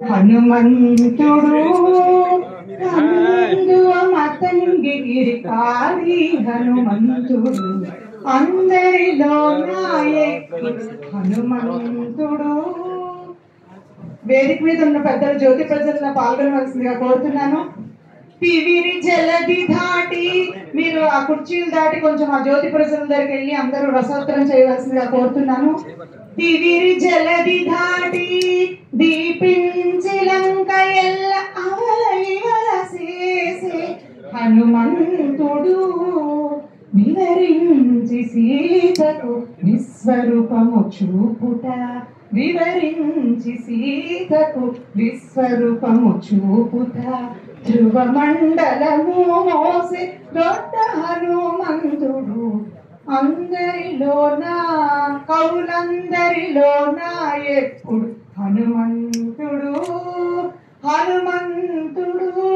హనుమంతుడు మతంగిరికారి హనుమంతుడు అందరిలో నాయకుడు హనుమంతుడు. వేదిక మీద ఉన్న పెద్దలు జ్యోతి ప్రజలను పాల్గొనవలసిందిగా కోరుతున్నాను. తివిరి జలది దాటి మీరు ఆ కుర్చీలు దాటి కొంచెం ఆ జ్యోతి ప్రజల దగ్గరికి వెళ్ళి అందరూ రసోత్తరం చేయవలసిందిగా కోరుతున్నాను. తివిరి జలది దాటి దీపించి లంక ఎల్ల అవల ఇవల చేసే హనుమంతుడు వివరించి సీతకు విశ్వరూపము చూపుట వివరించి సీతకు విశ్వరూపము చూపుట ధ్రువ మండలము మోసే దొడ్డ హనుమంతుడు అందరిలోనా కౌలందరిలోనా ఎప్పుడు హనుమంతుడు హనుమంతుడు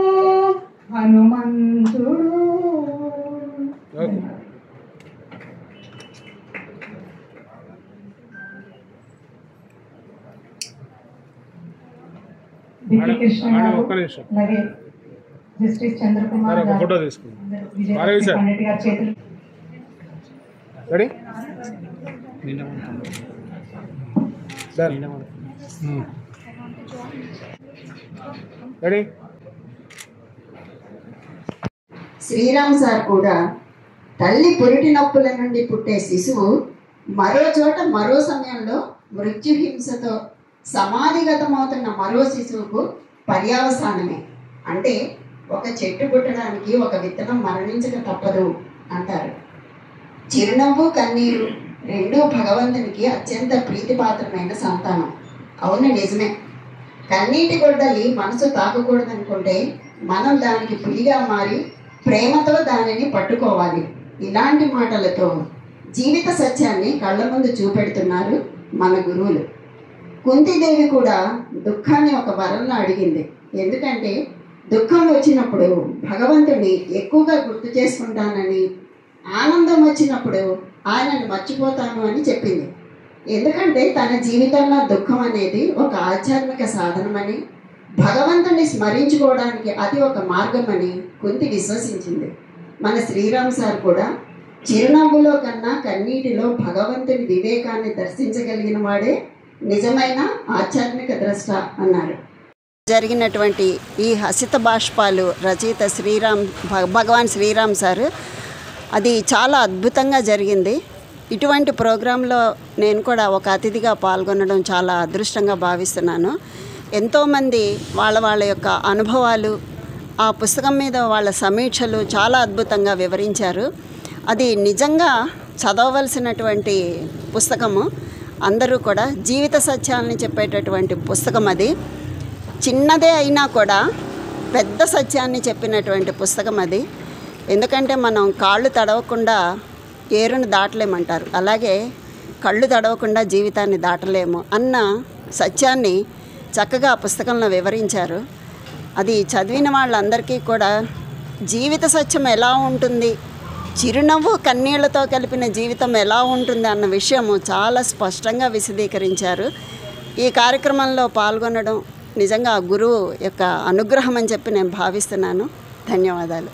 హనుమంతుడు. దివ్య కృష్ణ గారు, అలాగే జస్టిస్ చంద్రకుమార్ గారు, విజయ్ పండిట్ గారి చేతులు శ్రీరామ్ సార్ కూడా తల్లి పురిటి నొప్పుల నుండి పుట్టే శిశువు మరో చోట మరో సమయంలో మృత్యుహింసతో సమాధిగతమవుతున్న మరో శిశువుకు పర్యావసానమే. అంటే ఒక చెట్టు పుట్టడానికి ఒక విత్తనం మరణించక తప్పదు అంటారు. చిరునవ్వు కన్నీరు రెండూ భగవంతునికి అత్యంత ప్రీతిపాత్రమైన సంతానం. అవును, నిజమే. కన్నీటి గొడ్డలి మనసు తాకకూడదనుకుంటే మనం దానికి పులిగా మారి ప్రేమతో దానిని పట్టుకోవాలి. ఇలాంటి మాటలతో జీవిత సత్యాన్ని కళ్ళ ముందు చూపెడుతున్నారు మన గురువులు. కుంతిదేవి కూడా దుఃఖాన్ని ఒక వరంలా అడిగింది. ఎందుకంటే దుఃఖం వచ్చినప్పుడు భగవంతుని ఎక్కువగా గుర్తు చేసుకుంటానని, ఆనందం వచ్చినప్పుడు ఆయనను మర్చిపోతాను అని చెప్పింది. ఎందుకంటే తన జీవితంలో దుఃఖం అనేది ఒక ఆధ్యాత్మిక సాధనమని, భగవంతుని స్మరించుకోవడానికి అది ఒక మార్గమని కుంతి విశ్వసించింది. మన శ్రీరామ్ సార్ కూడా చిరునవ్వులో కన్నా కన్నీటిలో భగవంతుని వివేకాన్ని దర్శించగలిగిన వాడే నిజమైన ఆధ్యాత్మిక ద్రష్ట అన్నారు. జరిగినటువంటి ఈ హసిత బాష్పాలు రచయిత భగవాన్ శ్రీరామ్ సార్, అది చాలా అద్భుతంగా జరిగింది. ఇటువంటి ప్రోగ్రాంలో నేను కూడా ఒక అతిథిగా పాల్గొనడం చాలా అదృష్టంగా భావిస్తున్నాను. ఎంతోమంది వాళ్ళ యొక్క అనుభవాలు, ఆ పుస్తకం మీద వాళ్ళ సమీక్షలు చాలా అద్భుతంగా వివరించారు. అది నిజంగా చదవవలసినటువంటి పుస్తకము. అందరూ కూడా జీవిత సత్యాలని చెప్పేటటువంటి పుస్తకం. అది చిన్నదే అయినా కూడా పెద్ద సత్యాన్ని చెప్పినటువంటి పుస్తకం అది. ఎందుకంటే మనం కాళ్ళు తడవకుండా ఏరును దాటలేమంటారు, అలాగే కళ్ళు తడవకుండా జీవితాన్ని దాటలేము అన్న సత్యాన్ని చక్కగా ఆ పుస్తకంలో వివరించారు. అది చదివిన వాళ్ళందరికీ కూడా జీవిత సత్యం ఎలా ఉంటుంది, చిరునవ్వు కన్నీళ్లతో కలిపిన జీవితం ఎలా ఉంటుంది అన్న విషయము చాలా స్పష్టంగా విశదీకరించారు. ఈ కార్యక్రమంలో పాల్గొనడం నిజంగా గురువు యొక్క అనుగ్రహం అని చెప్పి నేను భావిస్తున్నాను. ధన్యవాదాలు.